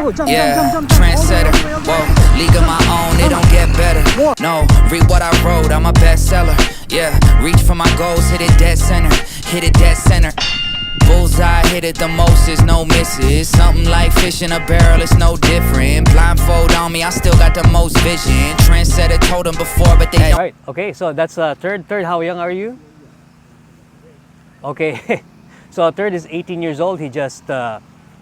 Yeah, trendsetter. Whoa, league of my own, it don't get better. No, read what I wrote, I'm a bestseller. Yeah, reach for my goals, hit it dead center. Hit it dead center. Bullseye, hit it the most, is no misses. Something like fish in a barrel, it's no different. Blindfold on me, I still got the most vision. Trendsetter told them before, but they don't. Alright, okay, so that's third. Third, how young are you? Okay, so third is 18 years old. He just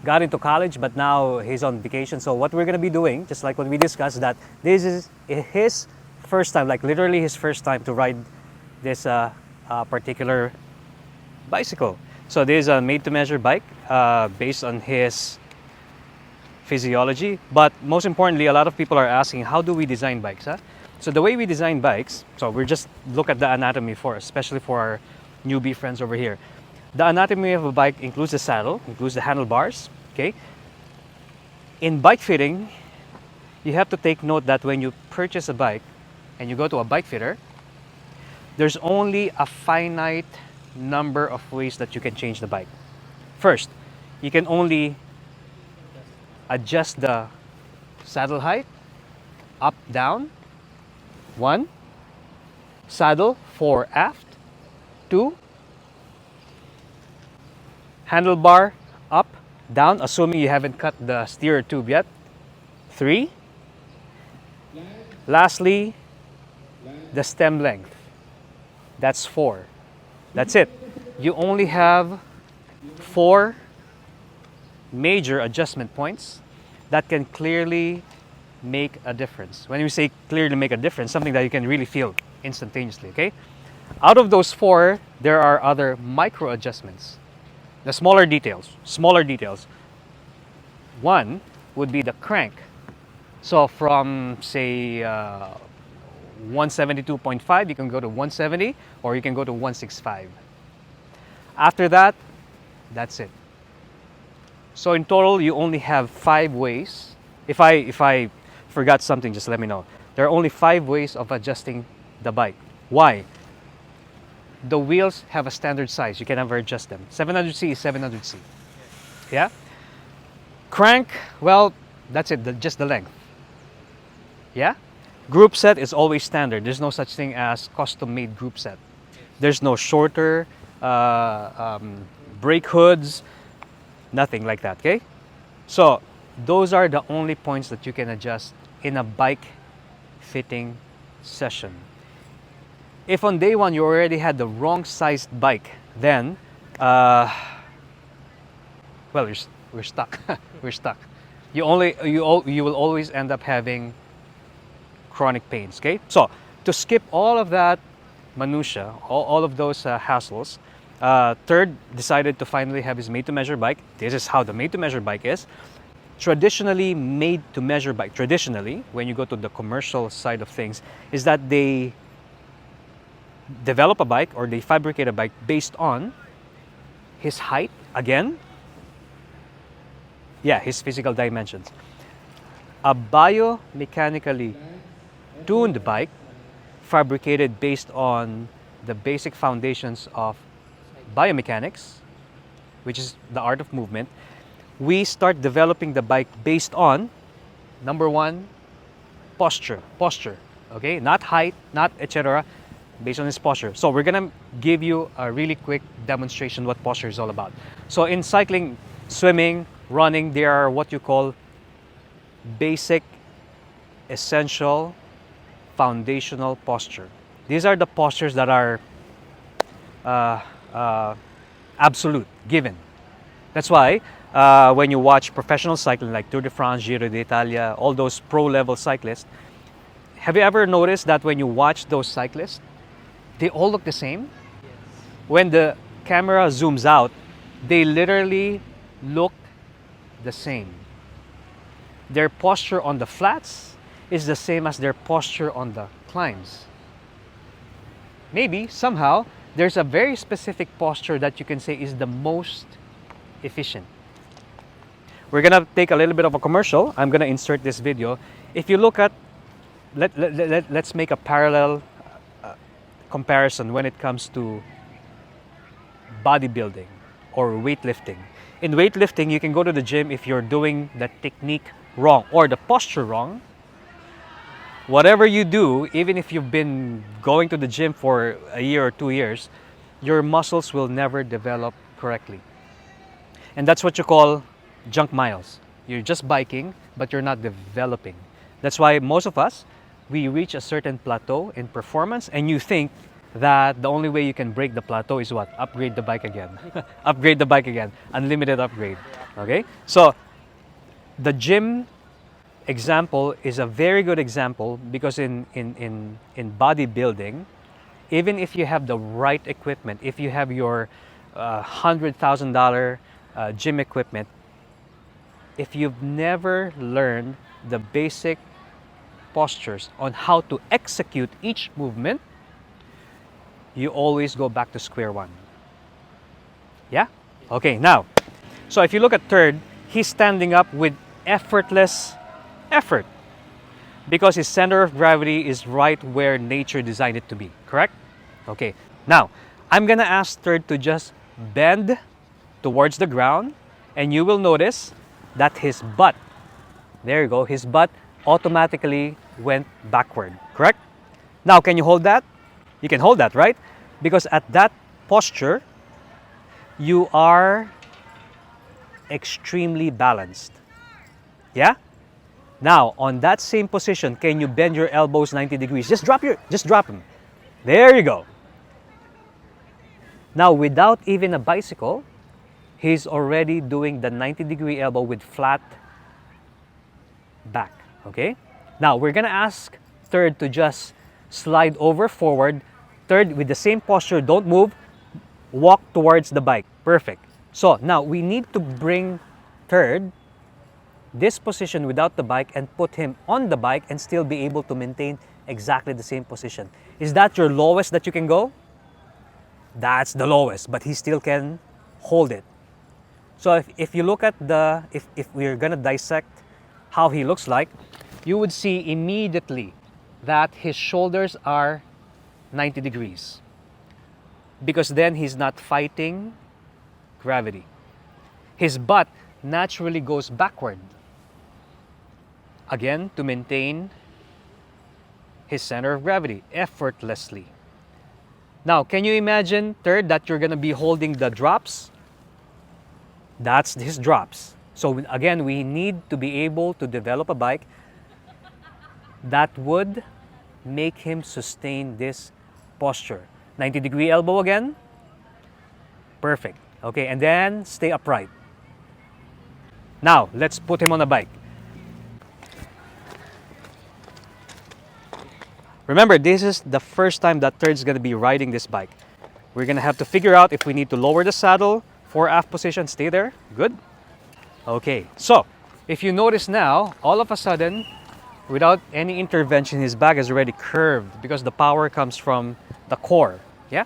got into college, but now he's on vacation. So what we're gonna be doing, just like what we discussed, that this is his first time, like literally his first time to ride this particular bicycle. So this is a made-to-measure bike based on his physiology. But most importantly, a lot of people are asking, how do we design bikes? Huh? So the way we design bikes, so we're just look at the anatomy for, especially for our newbie friends over here. The anatomy of a bike includes the saddle, includes the handlebars. Okay. In bike fitting, you have to take note that when you purchase a bike and you go to a bike fitter, there's only a finite number of ways that you can change the bike. First, you can only adjust the saddle height up, down. 1. Saddle fore, aft. 2. Handlebar up, down, assuming you haven't cut the steerer tube yet. 3. Lastly, the stem length. That's 4. That's it. You only have 4 major adjustment points that can clearly make a difference. When we say clearly make a difference, something that you can really feel instantaneously, okay? Out of those 4, there are other micro adjustments. The smaller details. 1 would be the crank. So from, say, 172.5, you can go to 170, or you can go to 165. After that, that's it. So in total, you only have 5 ways. If I forgot something, just let me know. There are only 5 ways of adjusting the bike. Why? The wheels have a standard size. You can never adjust them. 700C is 700C. Yeah? Crank, well, that's it, just the length. Yeah? Group set is always standard. There's no such thing as custom-made group set. There's no shorter brake hoods, nothing like that, okay? So those are the only points that you can adjust in a bike fitting session. If on day 1 you already had the wrong sized bike, then well, we're stuck. We're stuck. You will always end up having chronic pains. Okay, so to skip all of that minutia, all of those hassles, third decided to finally have his made-to-measure bike. This is how the made-to-measure bike is. Traditionally made-to-measure bike, traditionally, when you go to the commercial side of things, is that they develop a bike or they fabricate a bike based on his height, again, yeah, his physical dimensions. A biomechanically tuned bike fabricated based on the basic foundations of biomechanics, which is the art of movement. We start developing the bike based on, number 1, posture, okay? Not height, not etc., based on his posture. So we're gonna give you a really quick demonstration what posture is all about. So in cycling, swimming, running, there are what you call basic, essential, foundational posture. These are the postures that are absolute, given. That's why when you watch professional cycling like Tour de France, Giro d'Italia, all those pro-level cyclists, have you ever noticed that when you watch those cyclists, they all look the same? Yes. When the camera zooms out, they literally look the same. Their posture on the flats is the same as their posture on the climbs. Maybe, somehow, there's a very specific posture that you can say is the most efficient. We're gonna take a little bit of a commercial. I'm gonna insert this video. If you look at, let's make a parallel comparison when it comes to bodybuilding or weightlifting. In weightlifting, you can go to the gym if you're doing the technique wrong or the posture wrong, whatever you do, even if you've been going to the gym for a year or 2 years, your muscles will never develop correctly. And that's what you call junk miles. You're just biking, but you're not developing. That's why most of us, we reach a certain plateau in performance, and you think that the only way you can break the plateau is what? Upgrade the bike again. Upgrade the bike again. Unlimited upgrade. Okay? So, the gym example is a very good example because in bodybuilding, even if you have the right equipment, if you have your $100,000 gym equipment, if you've never learned the basic postures on how to execute each movement, you always go back to square one. Yeah? Okay, now, so if you look at third, he's standing up with effortless effort because his center of gravity is right where nature designed it to be, correct? Okay, now, I'm gonna ask third to just bend towards the ground, and you will notice that his butt, there you go, his butt automatically went backward, correct? Now, can you hold that? You can hold that, right? Because at that posture, you are extremely balanced. Yeah? Now, on that same position, can you bend your elbows 90 degrees? Just drop them. There you go. Now, without even a bicycle, he's already doing the 90-degree elbow with flat back, okay? Now, we're gonna ask third to just slide over forward. Third, with the same posture, don't move, walk towards the bike. Perfect. So, now we need to bring third this position without the bike and put him on the bike and still be able to maintain exactly the same position. Is that your lowest that you can go? That's the lowest, but he still can hold it. So if you look at if we're gonna dissect how he looks like, you would see immediately that his shoulders are 90 degrees. Because then he's not fighting gravity. His butt naturally goes backward. Again, to maintain his center of gravity effortlessly. Now, can you imagine, third, that you're gonna be holding the drops? That's his drops. So again, we need to be able to develop a bike that would make him sustain this posture. 90-degree elbow again. Perfect. Okay, and then stay upright. Now, let's put him on a bike. Remember, this is the first time that third's gonna be riding this bike. We're gonna have to figure out if we need to lower the saddle, for aft position, stay there, good? Okay, so, if you notice now, all of a sudden, without any intervention, his back is already curved because the power comes from the core, yeah?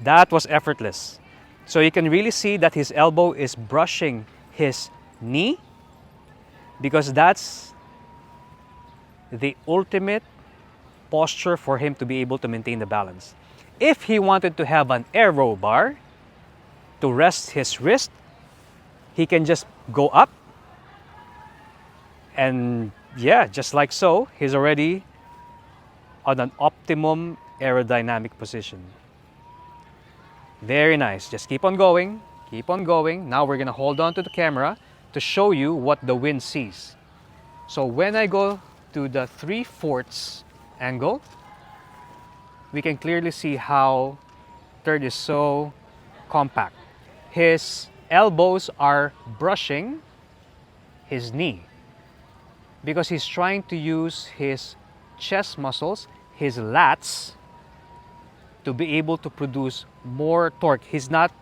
That was effortless. So you can really see that his elbow is brushing his knee because that's the ultimate posture for him to be able to maintain the balance. If he wanted to have an aero bar to rest his wrist, he can just go up and yeah, just like so, he's already on an optimum aerodynamic position. Very nice. Just keep on going. Keep on going. Now we're going to hold on to the camera to show you what the wind sees. So when I go to the 3/4 angle, we can clearly see how third is so compact. His elbows are brushing his knee because he's trying to use his chest muscles, his lats, to be able to produce more torque. He's not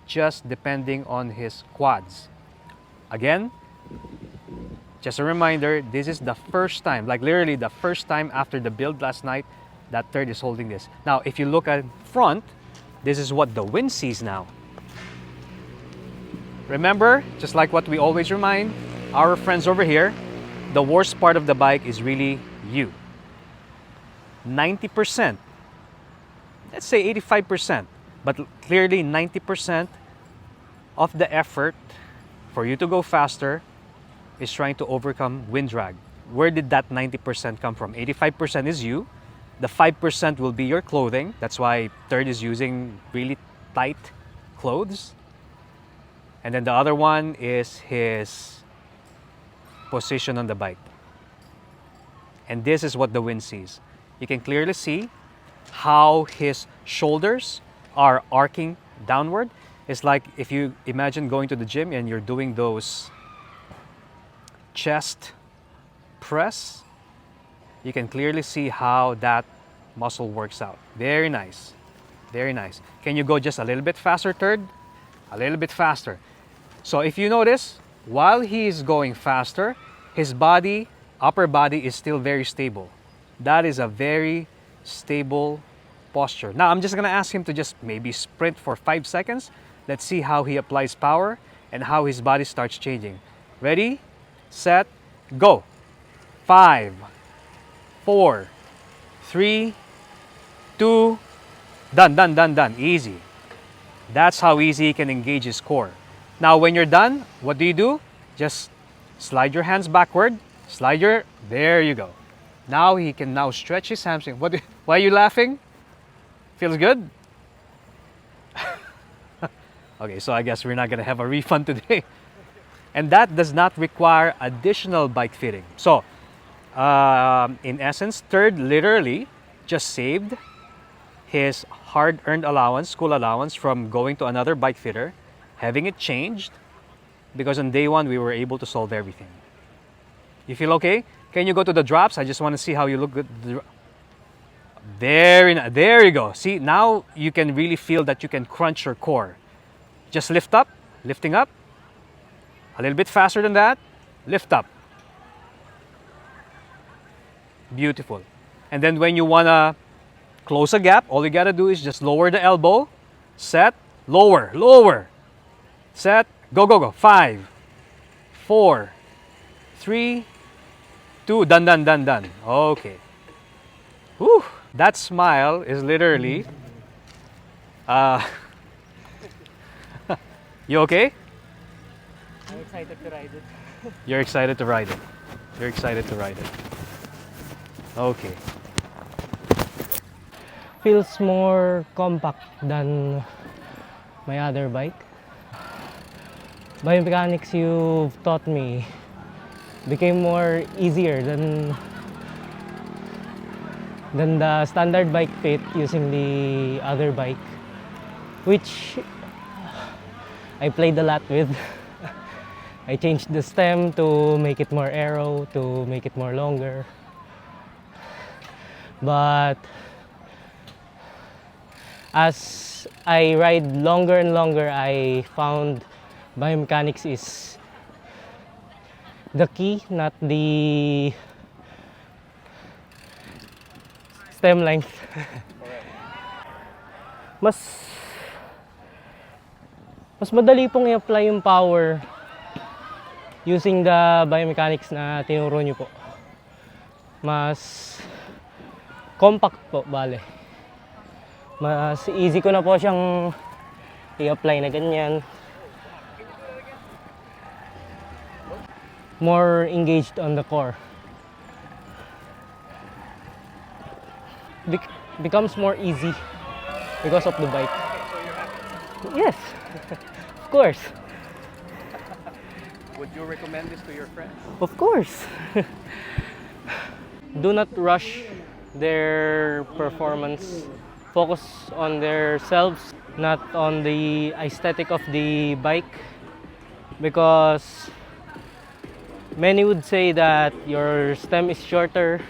just depending on his quads. Again, just a reminder, this is the first time, like literally the first time after the build last night, that third is holding this. Now, if you look at front, this is what the wind sees now. Remember, just like what we always remind our friends over here, the worst part of the bike is really you. 90%, let's say 85%, but clearly 90% of the effort for you to go faster is trying to overcome wind drag. Where did that 90% come from? 85% is you. The 5% will be your clothing. That's why third is using really tight clothes. And then the other one is his position on the bike. And this is what the wind sees. You can clearly see how his shoulders are arcing downward. It's like if you imagine going to the gym and you're doing those chest press, you can clearly see how that muscle works out. Very nice. Very nice. Can you go just a little bit faster, third? A little bit faster. So if you notice, while he is going faster, his body, upper body is still very stable. That is a very stable posture. Now I'm just gonna ask him to just maybe sprint for 5 seconds. Let's see how he applies power and how his body starts changing. Ready, set, go. 5, 4, 3, 2, done. Easy. That's how easy he can engage his core. Now when you're done, what do? Just slide your hands backward, there you go. Now he can now stretch his hamstring. Why are you laughing? Feels good? Okay, so I guess we're not gonna have a refund today. And that does not require additional bike fitting. So, in essence, third literally just saved his hard-earned allowance, school allowance, from going to another bike fitter, having it changed, because on day one we were able to solve everything. You feel okay? Can you go to the drops? I just want to see how you look good. Very nice. There you go. See, now you can really feel that you can crunch your core. Just lift up, lifting up. A little bit faster than that. Lift up. Beautiful. And then when you want to close a gap, all you got to do is just lower the elbow. Set, lower. Set, go. 5, 4, 3, 2, done. Okay. Whew. That smile is literally... You okay? I'm excited to ride it. You're excited to ride it. Okay. Feels more compact than my other bike. Biomechanics you've taught me became more easier than the standard bike fit using the other bike, which I played a lot with. I changed the stem to make it more aero, to make it more longer. But as I ride longer and longer, I found biomechanics is the key, not the stem length. mas madali pong i-apply yung power using the biomechanics na tinuro niyo po. Mas compact po, bale. Mas easy ko na po siyang i-apply na ganyan. More engaged on the core. Becomes more easy because of the bike. Yes, of course. Would you recommend this to your friends? Of course. Do not rush their performance. Focus on themselves, not on the aesthetic of the bike. Because many would say that your stem is shorter,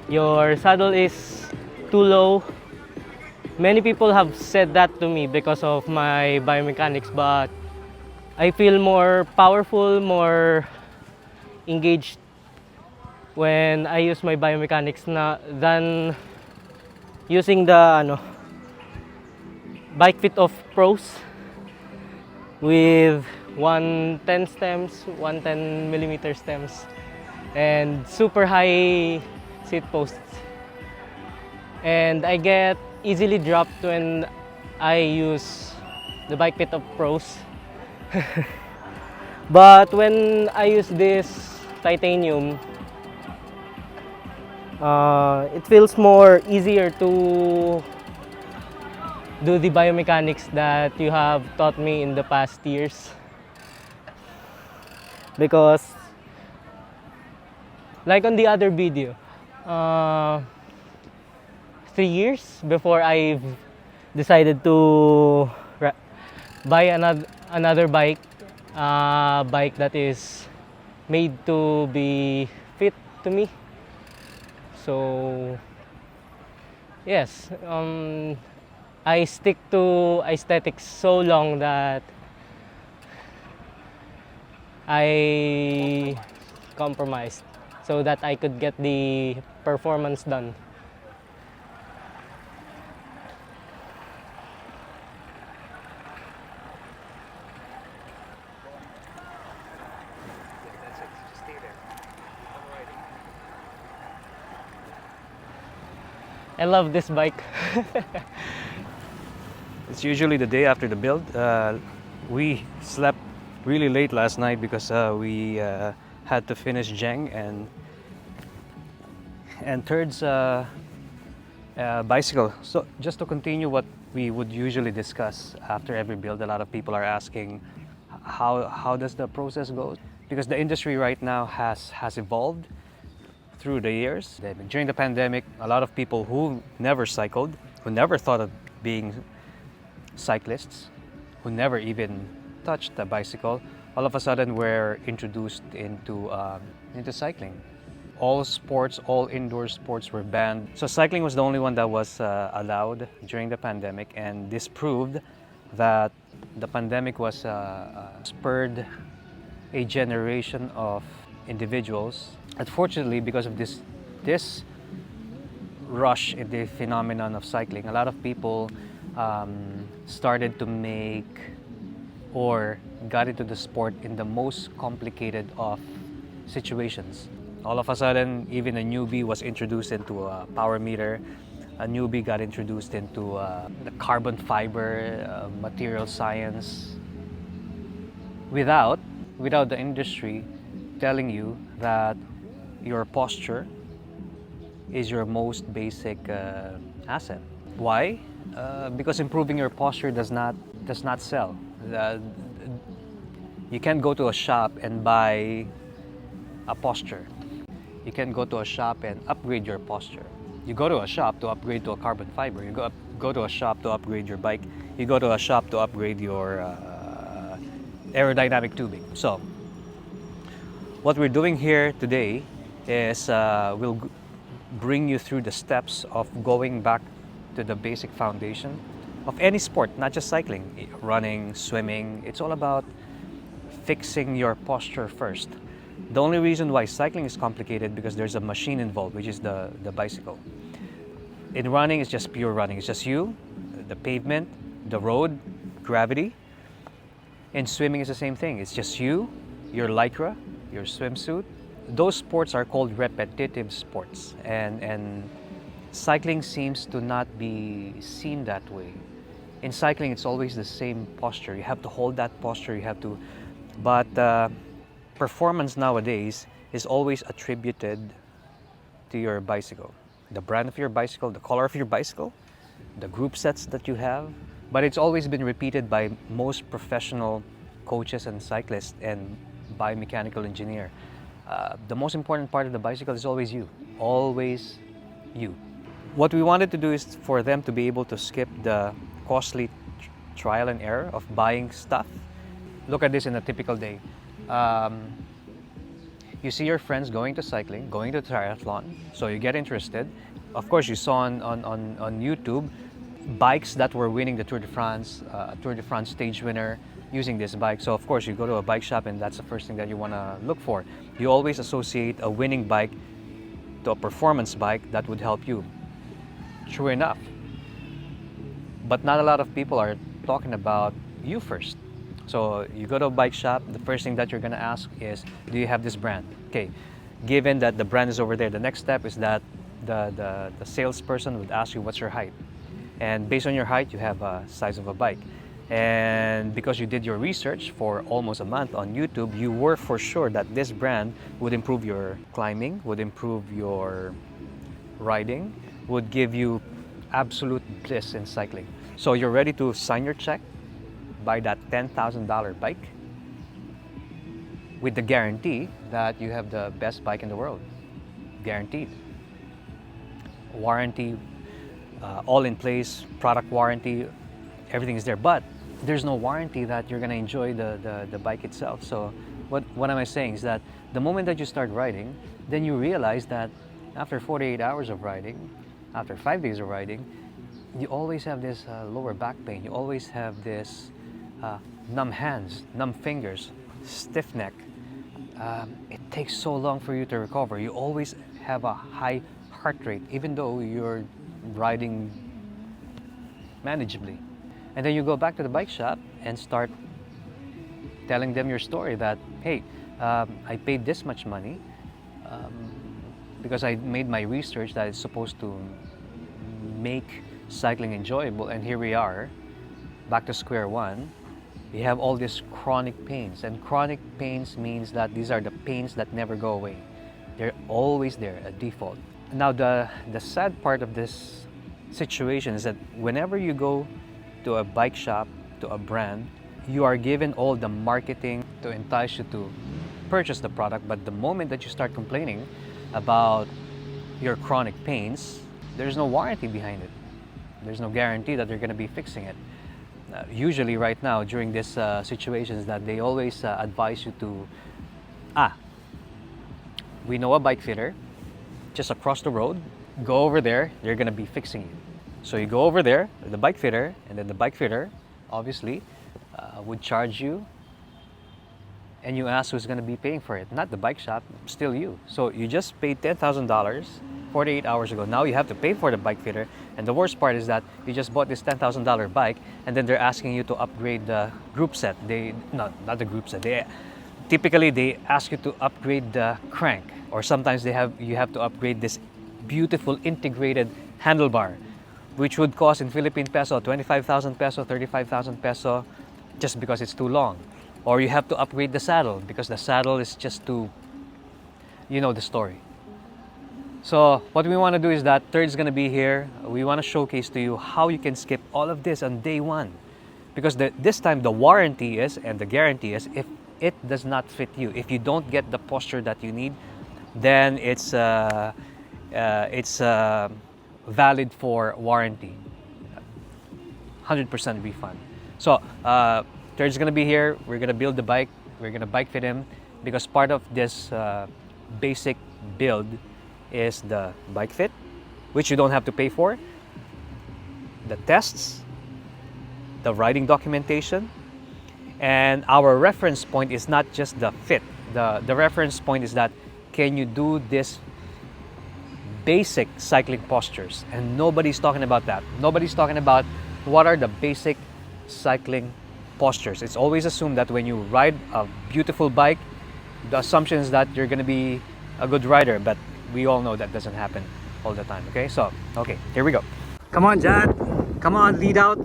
your saddle is too low. Many people have said that to me because of my biomechanics, but I feel more powerful, more engaged when I use my biomechanics than using the bike fit of pros with 110 stems, 110mm stems, and super high seat posts. And I get easily dropped when I use the bike fit of pros. But when I use this titanium, it feels more easier to do the biomechanics that you have taught me in the past years, because like on the other video, uh, 3 years before I decided to buy another bike, bike that is made to be fit to me. So yes, I stick to aesthetics so long that I compromised so that I could get the performance done. I love this bike. It's usually the day after the build. We slept really late last night because we had to finish Jeng and Third's bicycle. So just to continue what we would usually discuss after every build, a lot of people are asking how does the process go? Because the industry right now has evolved through the years. During the pandemic, a lot of people who never cycled, who never thought of being cyclists, who never even touched a bicycle, all of a sudden were introduced into cycling. All sports, all indoor sports were banned. So cycling was the only one that was allowed during the pandemic, and this proved that the pandemic was spurred a generation of individuals. Unfortunately, because of this rush in the phenomenon of cycling, a lot of people started to make or got into the sport in the most complicated of situations. All of a sudden, even a newbie was introduced into a power meter. A newbie got introduced into the carbon fiber, material science, without the industry telling you that your posture is your most basic asset. Why? Because improving your posture does not sell. You can't go to a shop and buy a posture. You can go to a shop and upgrade your posture. You go to a shop to upgrade to a carbon fiber. You go to a shop to upgrade your bike. You go to a shop to upgrade your aerodynamic tubing. So, what we're doing here today is we'll bring you through the steps of going back to the basic foundation of any sport, not just cycling, running, swimming. It's all about fixing your posture first. The only reason why cycling is complicated because there's a machine involved, which is the bicycle. In running, it's just pure running. It's just you, the pavement, the road, gravity. In swimming, it's the same thing. It's just you, your lycra, your swimsuit. Those sports are called repetitive sports, and cycling seems to not be seen that way. In cycling, it's always the same posture. You have to hold that posture. But performance nowadays is always attributed to your bicycle. The brand of your bicycle, the color of your bicycle, the group sets that you have. But it's always been repeated by most professional coaches and cyclists and biomechanical engineer. The most important part of the bicycle is always you. Always you. What we wanted to do is for them to be able to skip the costly trial and error of buying stuff. Look at this in a typical day. You see your friends going to cycling, going to triathlon, so you get interested. Of course, you saw on YouTube bikes that were winning the Tour de France, Tour de France stage winner using this bike. So of course, you go to a bike shop and that's the first thing that you want to look for. You always associate a winning bike to a performance bike that would help you. True enough. But not a lot of people are talking about you first. So you go to a bike shop, the first thing that you're gonna ask is, do you have this brand? Okay, given that the brand is over there, the next step is that the salesperson would ask you what's your height. And based on your height, you have a size of a bike. And because you did your research for almost a month on YouTube, you were for sure that this brand would improve your climbing, would improve your riding, would give you absolute bliss in cycling. So you're ready to sign your check, buy that $10,000 bike with the guarantee that you have the best bike in the world. Guaranteed. Warranty, all in place, product warranty, everything is there. But there's no warranty that you're gonna enjoy the bike itself. So what am I saying is that the moment that you start riding, then you realize that after 48 hours of riding, after 5 days of riding, you always have this lower back pain. You always have this numb hands, numb fingers, stiff neck. It takes so long for you to recover. You always have a high heart rate, even though you're riding manageably. And then you go back to the bike shop and start telling them your story that, hey, I paid this much money because I made my research that it's supposed to make cycling enjoyable, and here we are, back to square one. We have all these chronic pains, and chronic pains means that these are the pains that never go away. They're always there, a default. Now the sad part of this situation is that whenever you go to a bike shop, to a brand, you are given all the marketing to entice you to purchase the product, but the moment that you start complaining about your chronic pains, there's no warranty behind it. There's no guarantee that they're going to be fixing it. Usually right now during this situations that they always advise you to, we know a bike fitter just across the road, go over there, they're going to be fixing it. So you go over there, the bike fitter, and then the bike fitter obviously would charge you, and you ask who's going to be paying for it. Not the bike shop, still you. So you just paid $10,000 48 hours ago. Now you have to pay for the bike fitter, and the worst part is that you just bought this $10,000 bike, and then they're asking you to upgrade the group set. Not the group set. Typically they ask you to upgrade the crank, or sometimes you have to upgrade this beautiful integrated handlebar, which would cost in Philippine peso 25,000 peso, 35,000 peso, just because it's too long. Or you have to upgrade the saddle because the saddle is just too, you know the story. So what we want to do is that Third's going to be here. We want to showcase to you how you can skip all of this on day one. Because this time the warranty is, and the guarantee is, if it does not fit you, if you don't get the posture that you need, then it's valid for warranty. 100% refund. So Third's going to be here. We're going to build the bike. We're going to bike fit him, because part of this basic build is the bike fit, which you don't have to pay for, the tests, the riding documentation, and our reference point is not just the fit. The reference point is that, can you do this basic cycling postures? And nobody's talking about that. Nobody's talking about what are the basic cycling postures. It's always assumed that when you ride a beautiful bike, the assumption is that you're going to be a good rider, but we all know that doesn't happen all the time. Okay, so here we go. Come on, Jad. Come on, lead out.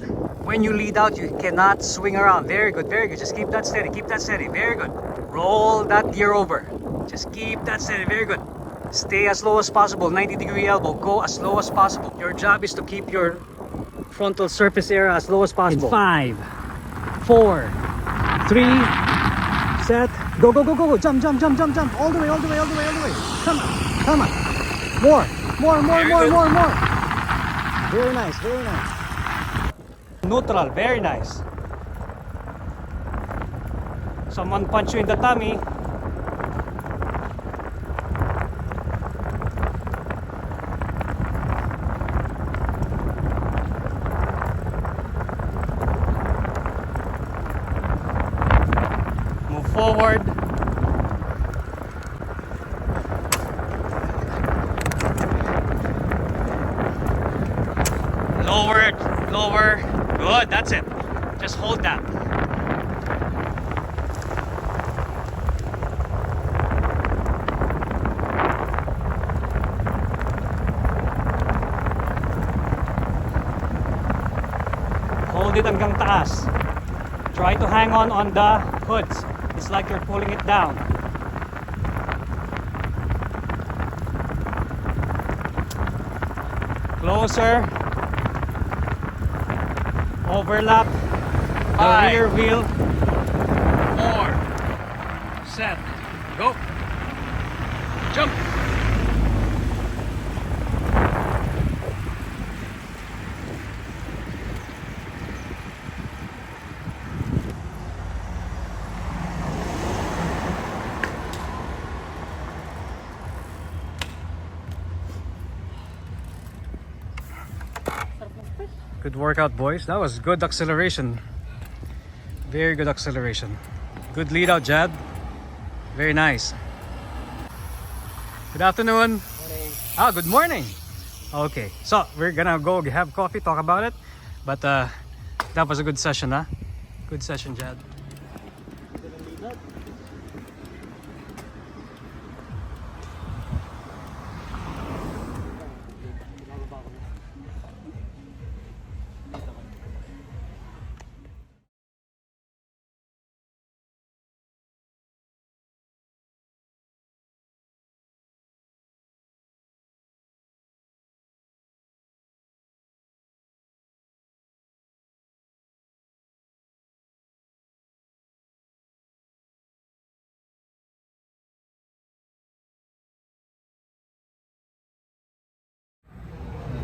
When you lead out, you cannot swing around. Very good, very good. Just keep that steady. Keep that steady. Very good. Roll that gear over. Just keep that steady. Very good. Stay as low as possible. 90-degree elbow. Go as low as possible. Your job is to keep your frontal surface area as low as possible. In 5, 4, 3, set. Go, go, go, go, go. Jump, jump, jump, jump, jump. All the way, all the way, all the way, all the way. Come on, come on. More. Very nice, very nice. Neutral, very nice. Someone punch you in the tummy. Move forward. Lower. Good, that's it. Just hold that. Hold it hanggang taas. Try to hang on the hoods. It's like you're pulling it down. Closer. Overlap the rear wheel. 4, set, go. Jump. Good workout, boys. That was good acceleration. Very good acceleration. Good lead out, Jad. Very nice. Good afternoon. Morning. Ah, good morning. Okay, so we're gonna go have coffee, talk about it. But that was a good session, huh? Good session, Jad.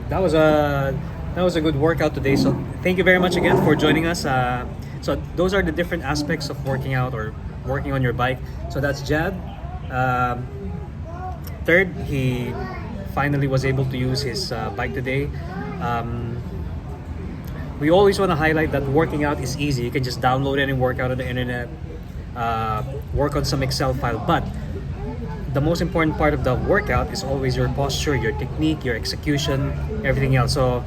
That was a good workout today. So thank you very much again for joining us. So those are the different aspects of working out or working on your bike. So that's Jad. Third, he finally was able to use his bike today. We always want to highlight that working out is easy. You can just download any workout on the internet, work on some Excel file, but the most important part of the workout is always your posture, your technique, your execution, everything else. So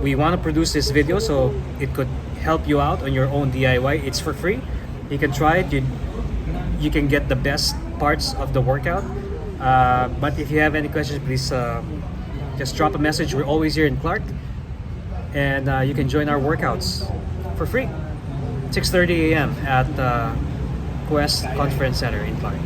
we want to produce this video so it could help you out on your own DIY. It's for free. You can try it. You can get the best parts of the workout. But if you have any questions, please just drop a message. We're always here in Clark, and you can join our workouts for free. 6:30 a.m. at Quest Conference Center in Clark.